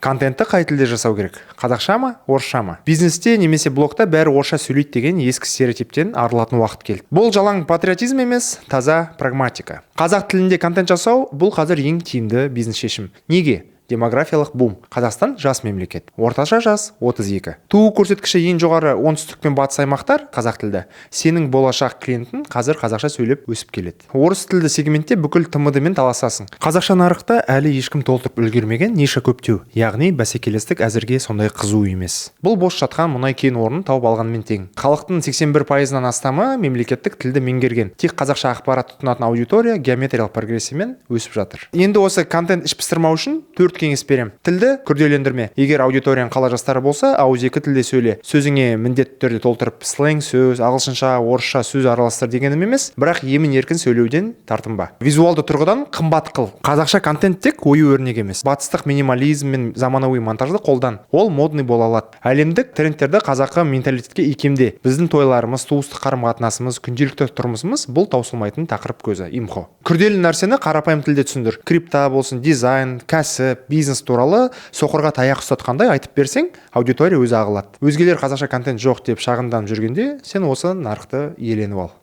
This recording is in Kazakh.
Контентті қай тілде жасау керек? Қазақша ма, орысша ма? Бизнесте немесе блогта бәрі орысша сөйлейді деген ескі стереотиптен арылатын уақыт келді. Бұл жалаң патриотизм емес, таза прагматика. Қазақ тілінде контент жасау бұл қазір ең тиімді бизнес шешім. Неге? Демографиялық бум. Қазақстан жас мемлекет. Орташа жас 32. Туу көрсеткіші ең жоғары оңтүстік пен батыс аймақтар қазақ тілді. Сенің болашақ клиентің қазір қазақша сөйлеп өсіп келеді. Орыс тілді сегментте бүкіл ТМД мен таласасың. Қазақша нарықта әлі ешкім толтырып үлгермеген ниша көптеу. Яғни бәсекелестік әзірге сондай қызу емес. Бұл бос жатқан мұнай кен орнын тауып алғанмен тең. Халықтың 81%-нан астамы мемлекеттік тілді меңгерген. Тек қазақша ақпарат тұтынатын аудитория геометриялық прогрессиямен өсіп жатыр. Енді осы контент іш пыстырмау үшін кеңес берем. Тілді күрделендірме. Егер аудиторияң қала жастары болса, ауызекі тілде сөйле. Сөзіңе міндетті түрде толтырып сленг сөз, ағылшынша, орысша сөз араластыр дегенім емес, бірақ емін-еркін сөйлеуден тартынба. Визуалды тұрғыдан қымбат қыл. Қазақша контент тек ою-өрнек емес. Батыстық минимализм мен заманауи монтажды қолдан. Ол модный бола алады. Әлемдік трендтерді қазақы менталитетке икемде. Біздің тойларымыз, туыстық қарым-қатынасымыз, күнделікті тұрмысымыз бұл таусылмайтын тақырып көзі. Имхо. Күрделі нәрсені қарапайым тілде түсіндір. Крипта болсын, дизайн, кәсіп, бизнес туралы соқырға таяқ ұстатқандай айтып берсең, аудитория өзі ағылады. Өзгелер қазақша контент жоқ деп шағымданып жүргенде, сен осы нарықты иеленіп ал.